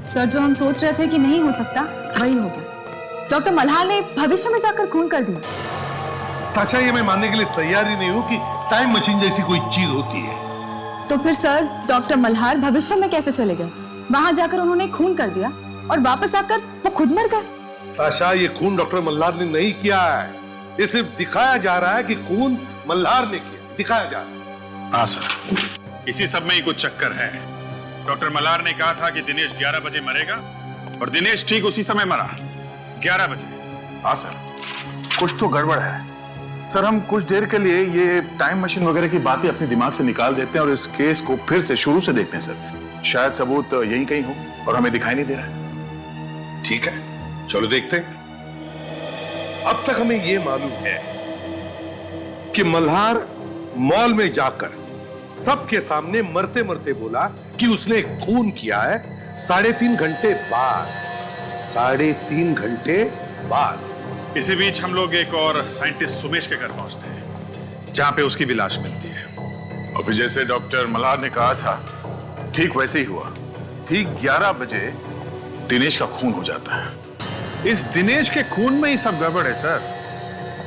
सर, जो हम सोच रहे थे कि नहीं हो सकता वही हो गया। डॉक्टर मल्हार ने भविष्य में जाकर खून कर दिया। ताशा, ये मैं मानने के लिए तैयार ही नहीं हूँ कि टाइम मशीन जैसी कोई चीज होती है। तो फिर सर, डॉक्टर मल्हार भविष्य में कैसे चले गए? वहां जाकर उन्होंने खून कर दिया और वापस आकर वो खुद मर गए। ताशा, ये खून डॉक्टर मल्हार ने नहीं किया है, ये सिर्फ दिखाया जा रहा है कि खून मल्हार ने किया, दिखाया जा रहा है। हाँ सर, इसी सब में ही कुछ चक्कर है। डॉक्टर मल्हार ने कहा था कि दिनेश 11 बजे मरेगा और दिनेश ठीक उसी समय मरा, 11 बजे। हाँ सर, कुछ तो गड़बड़ है सर। हम कुछ देर के लिए ये टाइम मशीन वगैरह की बातें अपने दिमाग से निकाल देते हैं और इस केस को फिर से शुरू से देखते हैं सर। शायद सबूत यहीं कहीं हो और हमें दिखाई नहीं दे रहा है। ठीक है, चलो देखते हैं। अब तक हमें यह मालूम है कि मल्हार मॉल में जाकर सबके सामने मरते मरते बोला कि उसने खून किया है 3.5 घंटे बाद। 3.5 घंटे बाद। इसी बीच हम लोग एक और साइंटिस्ट सुमेश के घर पहुंचते हैं, जहां पे उसकी भी लाश मिलती है। और फिर जैसे डॉक्टर मल्हार ने कहा था ठीक वैसे ही हुआ। ठीक 11 बजे दिनेश का खून हो जाता है। इस दिनेश के खून में ही सब गड़बड़ है सर,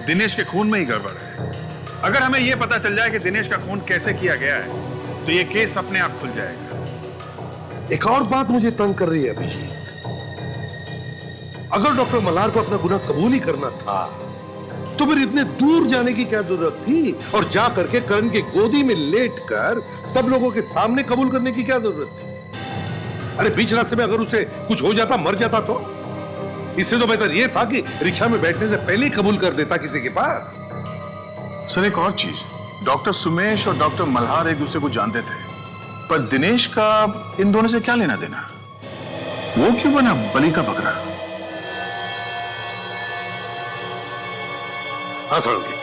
दिनेश के खून में ही गड़बड़ है। अगर हमें यह पता चल जाए कि दिनेश का खून कैसे किया गया है तो ये केस अपने आप खुल जाएगा। एक और बात मुझे तंग कर रही है अभिजीत, अगर डॉक्टर मल्हार को अपना गुनाह कबूल ही करना था तो फिर इतने दूर जाने की क्या जरूरत थी, और जा करके करण के गोदी में लेटकर सब लोगों के सामने कबूल करने की क्या जरूरत थी? अरे बीच रास्ते में अगर उसे कुछ हो जाता, मर जाता तो? इससे तो बेहतर यह था कि रिक्शा में बैठने से पहले ही कबूल कर देता किसी के पास। सर एक और चीज, डॉक्टर सुमेश और डॉक्टर मल्हार एक दूसरे को जानते थे, पर दिनेश का इन दोनों से क्या लेना देना? वो क्यों बना बलि का बकरा? हाँ साळुंखे,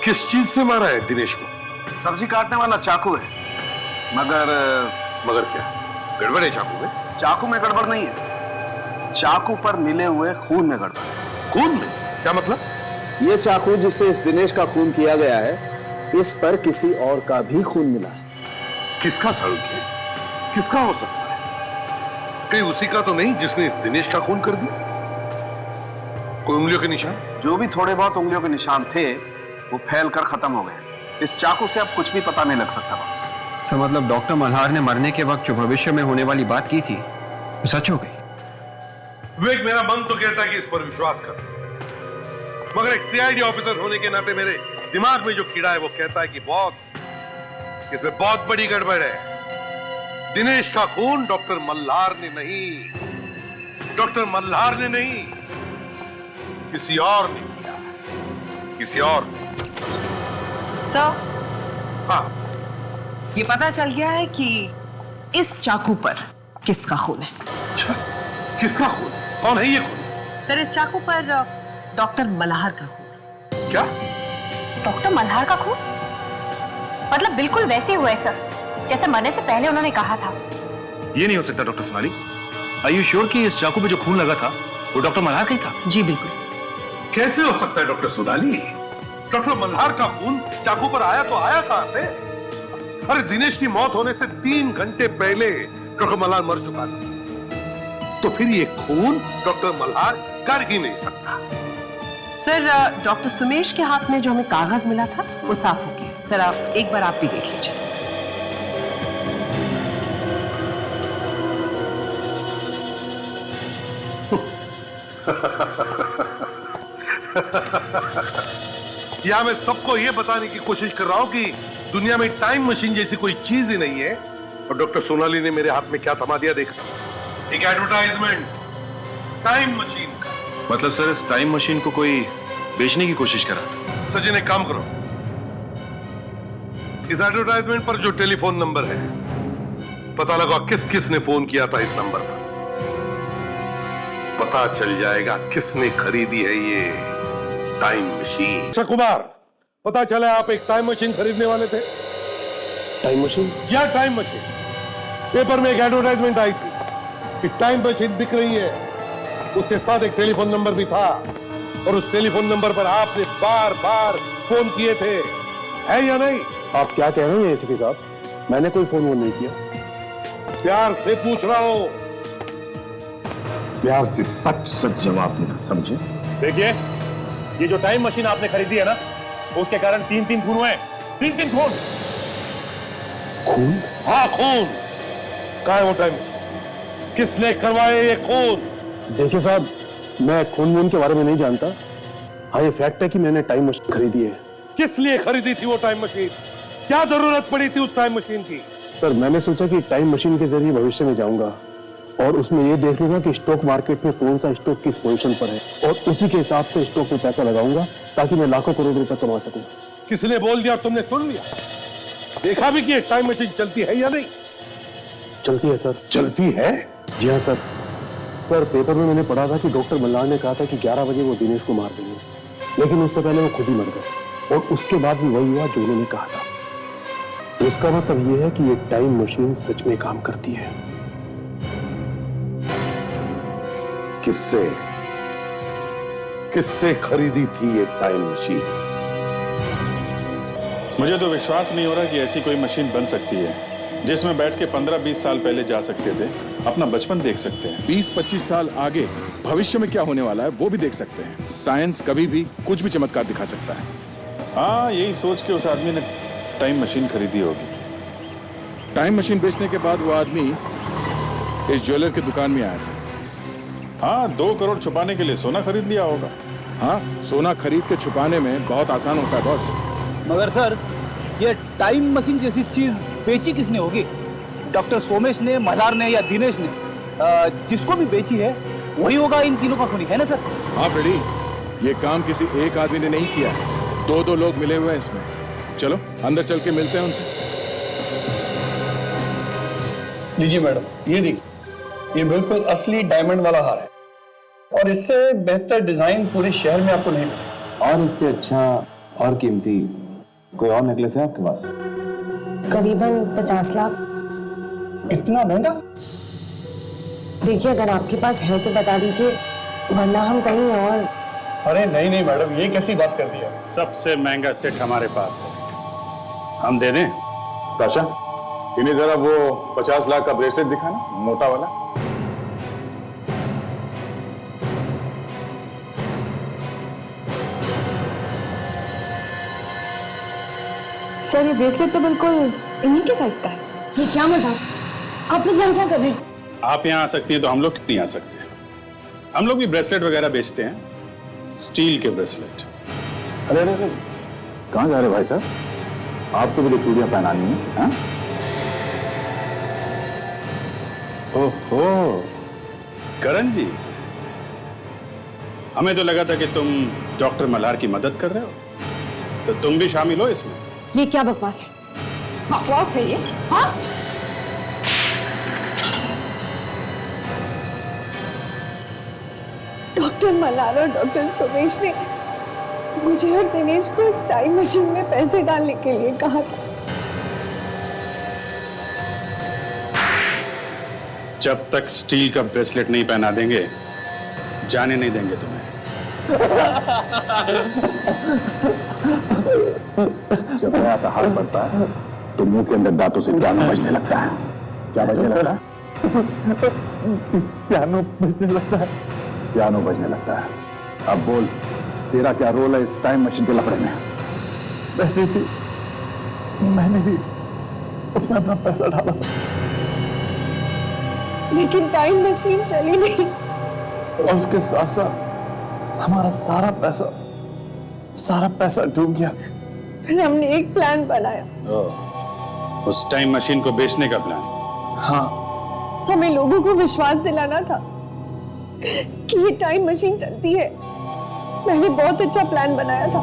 किस चीज से मारा है दिनेश को? सब्जी काटने वाला चाकू है, मगर क्या गड़बड़ है चाकू में? चाकू में गड़बड़ नहीं है, चाकू पर मिले हुए खून में गड़बड़ है। खून में? क्या मतलब? ये चाकू जिससे इस दिनेश का खून किया गया है, इस पर किसी और का भी खून मिला है। किसका साळुंखे? किसका हो सकता है? कहीं उसी का तो नहीं जिसने इस दिनेश का खून कर दिया? कोई उंगलियों के निशान? जो भी थोड़े बहुत उंगलियों के निशान थे वो फैल कर खत्म हो गए। इस चाकू से अब कुछ भी पता नहीं लग सकता बस। सर मतलब डॉक्टर मल्हार ने मरने के वक्त जो भविष्य में होने वाली बात की थी वो सच हो गई? विवेक, मेरा मन तो कहता है कि इस पर विश्वास कर, मगर एक सीआईडी ऑफिसर होने के नाते मेरे दिमाग में जो कीड़ा है वो कहता है कि बॉस, इसमें बहुत बड़ी गड़बड़ है। दिनेश का खून डॉक्टर मल्हार ने नहीं, डॉक्टर मल्हार ने नहीं, किसी और ने किया, किसी और ने। सर, हाँ, ये पता चल गया है कि इस चाकू पर किसका खून है। किसका खून? कौन है ये खून? सर, इस चाकू पर डॉक्टर मल्हार का खून। क्या? डॉक्टर मल्हार का खून? मतलब बिल्कुल वैसे हुआ है सर, जैसे मरने से पहले उन्होंने कहा था। ये नहीं हो सकता doctor Sonali. Are you sure कि इस चाकू पे जो खून लगा था वो डॉक्टर मल्हार का ही था? जी बिल्कुल। कैसे हो सकता है डॉक्टर सोनाली? डॉक्टर मल्हार का खून चाकू पर आया तो आया कहां से? अरे दिनेश की मौत होने से 3 घंटे पहले डॉक्टर मल्हार मर चुका था, तो फिर ये खून डॉक्टर मल्हार कर ही नहीं सकता। सर, डॉक्टर सुमेश के हाथ में जो हमें कागज मिला था वो साफ हो गया। सर, आप एक बार आप भी देख लीजिए। या मैं सबको यह बताने की कोशिश कर रहा हूं कि दुनिया में टाइम मशीन जैसी कोई चीज ही नहीं है। और डॉक्टर सोनाली ने मेरे हाथ में क्या थमा दिया देखा? एक एडवर्टाइजमेंट टाइम मशीन का। मतलब सर इस टाइम मशीन को कोई बेचने की कोशिश कर रहा था? सचिन, एक काम करो, इस एडवर्टाइजमेंट पर जो टेलीफोन नंबर है पता लगा किस किस ने फोन किया था इस नंबर पर। पता चल जाएगा किसने खरीदी है ये टाइम मशीन। अच्छा कुमार, पता चला आप एक टाइम मशीन खरीदने वाले थे। Time machine? या टाइम मशीन। पेपर में एक एडवर्टाइजमेंट आई थी कि टाइम मशीन बिक रही है, उसके साथ एक टेलीफोन नंबर भी था और उस टेलीफोन नंबर पर आपने बार बार फोन किए थे, है या नहीं? आप क्या कह रहे हैं एसीपी साहब? मैंने कोई फोन नहीं किया। प्यार से पूछ रहा हूं। प्यार से सच सच जवाब देना, समझे? देखिए, ये जो टाइम मशीन आपने खरीदी है ना, उसके कारण 3 खून हुए। 3 खून। खून? हाँ खून। कहाँ है वो टाइम? किसने करवाए ये खून? देखिए साहब, मैं खून वून के बारे में नहीं जानता। हाँ, ये फैक्ट है कि मैंने टाइम मशीन खरीदी है। किस लिए खरीदी थी वो टाइम मशीन? क्या जरूरत पड़ी थी उस टाइम मशीन की? सर, मैंने सोचा कि टाइम मशीन के जरिए भविष्य में जाऊंगा और उसमें ये देख लूंगा कि स्टॉक मार्केट में कौन सा स्टॉक किस पोजीशन पर है और उसी के हिसाब से स्टॉक में पैसा लगाऊंगा ताकि मैं लाखों करोड़ रुपए कमा सकूं। किसने बोल दिया, तुमने सुन लिया? देखा भी कि टाइम मशीन चलती है या नहीं? चलती है सर। चलती है? जी हाँ सर। सर, पेपर में मैंने पढ़ा था कि डॉक्टर मल्हार ने कहा था कि 11 बजे वो दिनेश को मार देंगे, लेकिन उससे पहले वो खुद ही मर गए और उसके बाद भी वही हुआ जो उन्होंने कहा था। तो इसका मतलब ये है कि ये टाइम मशीन सच में काम करती है। किससे किससे खरीदी थी ये टाइम मशीन? मुझे तो विश्वास नहीं हो रहा कि ऐसी कोई मशीन बन सकती है जिसमें बैठ के 15-20 साल पहले जा सकते थे, अपना बचपन देख सकते हैं। 20-25 साल आगे भविष्य में क्या होने वाला है वो भी देख सकते हैं। साइंस कभी भी कुछ भी चमत्कार दिखा सकता है। हाँ, यही सोच के उस आदमी ने टाइम मशीन खरीदी होगी। टाइम मशीन बेचने के बाद वो आदमी इस ज्वेलर की दुकान में आया था। हाँ, 2 करोड़ छुपाने के लिए सोना खरीद लिया होगा। हाँ, सोना खरीद के छुपाने में बहुत आसान होता है बॉस। मगर सर, ये टाइम मशीन जैसी चीज बेची किसने होगी? डॉक्टर सोमेश ने, मल्हार ने या दिनेश ने? जिसको भी बेची है वही होगा इन तीनों का खूनी, है ना सर? हाँ फ्रेडी, ये काम किसी एक आदमी ने नहीं किया है, 2-2 लोग मिले हुए हैं इसमें। चलो अंदर चल के मिलते हैं उनसे। लीजिए मैडम, ये देखिए, ये बिल्कुल असली डायमंड वाला हार है और इससे बेहतर डिजाइन पूरे शहर में आपको नहीं मिलेगा। और इससे अच्छा और कीमती कोई और नेकलेस है आपके पास? करीबन 50 लाख। इतना महंगा? देखिए अगर आपके पास है तो बता दीजिए, वरना हम कहीं और। अरे नहीं नहीं मैडम, ये कैसी बात कर दी है? सबसे महंगा सेट हमारे पास है, हम दे दें? ताशा, इन्हें जरा वो 50 लाख का ब्रेसलेट दिखाना, मोटा वाला। सर ये ब्रेसलेट तो बिल्कुल इन्हीं के साइज का है। ये क्या मजाक, आप लोग यहाँ क्या कर रहे हैं? आप यहाँ आ सकती हैं तो हम लोग नहीं आ सकते? हम लोग भी ब्रेसलेट वगैरह बेचते हैं, स्टील के ब्रेसलेट। अरे अरे अरे, कहाँ जा रहे भाई साहब? आपको भी तो चूड़ियां पहनानी है, हाँ? ओहो करण जी, हमें तो लगा था कि तुम डॉक्टर मल्हार की मदद कर रहे हो, तो तुम भी शामिल हो इसमें। ये क्या बकवास है? बकवास है ये? हाँ? डॉक्टर मल्हार और डॉक्टर सोमेश ने मुझे और दिनेश को इस टाइम मशीन में पैसे डालने के लिए कहा था। जब तक स्टील का ब्रेसलेट नहीं पहना देंगे, जाने नहीं देंगे तुम्हें। जब नया का हाथ बढ़ता है तो मुंह के अंदर दांतों से पियानो बजने लगता है। क्या बजने लगता है? पियानो बजने लगता है। पियानो बजने लगता है। अब बोल, तेरा क्या रोल है इस टाइम मशीन के लफड़े में? मैंने भी उसमें अपना पैसा डाला था, लेकिन टाइम मशीन चली नहीं। और उसके साथ साथ हमारा सारा पैसा डूब गया। फिर हमने एक प्लान बनाया। उस टाइम मशीन को बेचने का प्लान? हाँ। हमें लोगों को विश्वास दिलाना था कि ये टाइम मशीन चलती है। मैंने बहुत अच्छा प्लान बनाया था,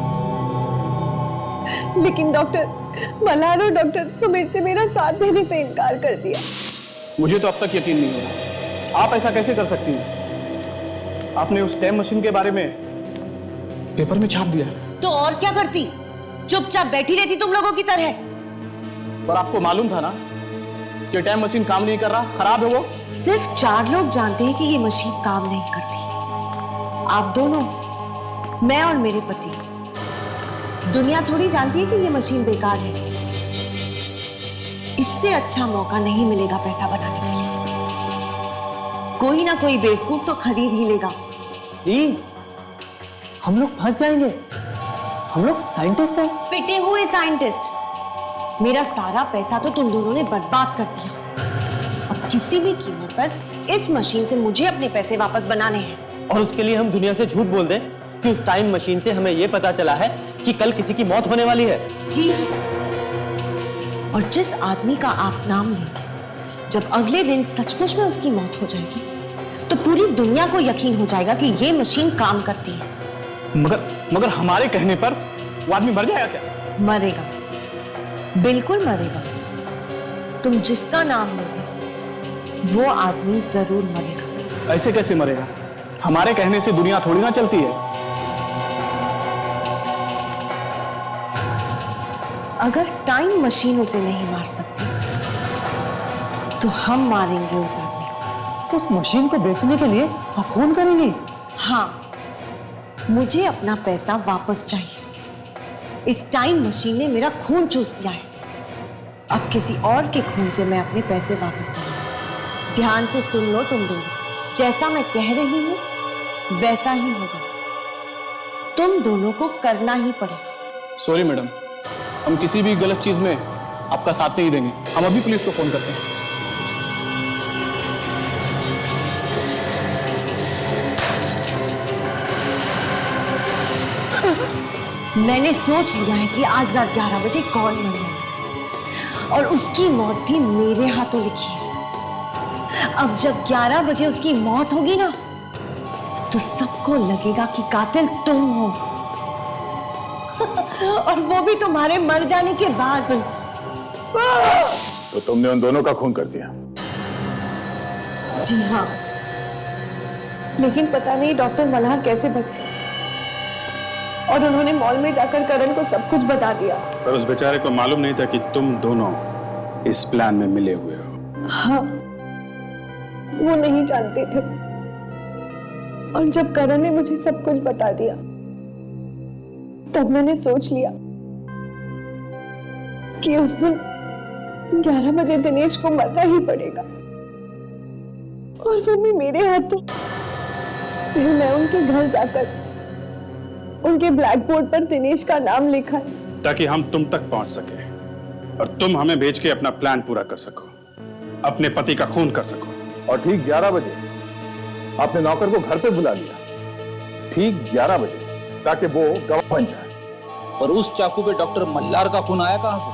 लेकिन डॉक्टर मल्हार और डॉक्टर सुमेश ने मेरा साथ देने से इनकार कर दिया। मुझे तो अब तक यकीन नहीं हो रहा, आप ऐसा कैसे कर सकती हैं? आपने उस टाइम मशीन के बारे में पेपर में छाप दिया। तो और क्या करती? चुपचाप बैठी रहती तुम लोगों की तरह। पर आपको मालूम था ना कि टाइम मशीन काम नहीं कर रहा, खराब है वो। सिर्फ 4 लोग जानते हैं कि ये मशीन काम नहीं करती। आप दोनों, मैं और मेरे पति। दुनिया थोड़ी जानती है कि ये मशीन बेकार है। इससे अच्छा मौका नहीं मिलेगा पैसा बनाने के लिए। कोई ना कोई बेवकूफ तो खरीद ही लेगा। प्लीज, हम लोग फंस जाएंगे। हम लोग साइंटिस्ट हैं। पिटे हुए साइंटिस्ट। मेरा सारा पैसा तो तुम दोनों ने बर्बाद कर दिया। अब किसी भी कीमत पर इस मशीन से मुझे अपने पैसे वापस बनाने हैं। और उसके लिए हम दुनिया से झूठ बोल दें कि उस टाइम मशीन से हमें यह पता चला है कि कल किसी की मौत होने वाली है। जी, और जिस आदमी का आप नाम लेंगे, जब अगले दिन सचमुच में उसकी मौत हो जाएगी, तो पूरी दुनिया को यकीन हो जाएगा कि ये मशीन काम करती है। मगर हमारे कहने पर वो आदमी मर जाएगा क्या? मरेगा, बिल्कुल मरेगा। तुम जिसका नाम लोगे वो आदमी जरूर मरेगा। ऐसे कैसे मरेगा? हमारे कहने से दुनिया थोड़ी ना चलती है। अगर टाइम मशीन उसे नहीं मार सकती, तो हम मारेंगे उस आदमी को। उस मशीन को बेचने के लिए आप फोन करेंगे? हाँ, मुझे अपना पैसा वापस चाहिए। इस टाइम मशीन ने मेरा खून चूस लिया है। अब किसी और के खून से मैं अपने पैसे वापस करूंगा। ध्यान से सुन लो तुम दोनों, जैसा मैं कह रही हूं वैसा ही होगा। तुम दोनों को करना ही पड़ेगा। सॉरी मैडम, हम किसी भी गलत चीज में आपका साथ नहीं देंगे। हम अभी पुलिस को फोन करते हैं। मैंने सोच लिया है कि आज रात 11 बजे कौन मरने वाला है, और उसकी मौत भी मेरे हाथों लिखी है। अब जब 11 बजे उसकी मौत होगी ना, तो सबको लगेगा कि कातिल तुम हो। और वो भी तुम्हारे मर जाने के बाद। तो तुमने उन दोनों का खून कर दिया? जी हाँ, लेकिन पता नहीं डॉक्टर मल्हार कैसे बच गए। और उन्होंने मॉल में जाकर करण को सब कुछ बता दिया। पर उस बेचारे को मालूम नहीं था कि तुम दोनों इस प्लान में मिले हुए हो। हाँ, वो नहीं जानते थे। और जब करण ने मुझे सब कुछ बता दिया तब मैंने सोच लिया कि उस दिन 11 बजे दिनेश को मरना ही पड़ेगा, और वो भी मेरे हाथों। फिर मैं उनके घर जाकर उनके ब्लैक बोर्ड पर दिनेश का नाम लिखा ताकि हम तुम तक पहुंच सके और तुम हमें भेज के अपना प्लान पूरा कर सको, अपने पति का खून कर सको। और ठीक 11 बजे आपने नौकर को घर पे बुला लिया, ठीक 11 बजे, ताकि वो गवाह बन जाए। पर उस चाकू पे डॉक्टर मल्हार का खून आया कहां से,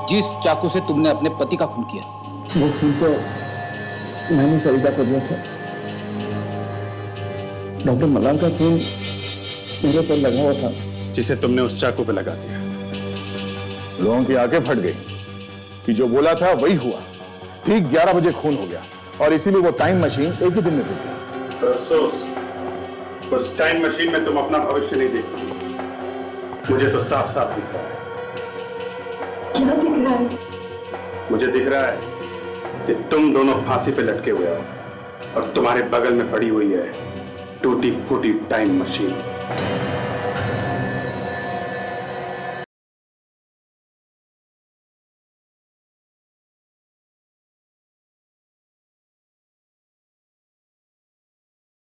जिस चाकू से तुमने अपने पति का खून किया? वो खून तो मैंने सरिता को दिया था। डॉक्टर मल्हार का खून मेरे पर लगा हुआ था, जिसे तुमने उस चाकू पे लगा दिया। लोगों की आंखें फट गई कि जो बोला था वही हुआ। ठीक 11 बजे खून हो गया और इसीलिए वो टाइम मशीन एक ही दिन में रुक गई। अफसोस, उस टाइम मशीन में तुम अपना भविष्य नहीं देख पाओगे। मुझे तो साफ साफ दिख रहा है। क्या दिख रहा है? मुझे दिख रहा है कि तुम दोनों फांसी पे लटके हुए हो और तुम्हारे बगल में पड़ी हुई है टूटी फूटी टाइम मशीन।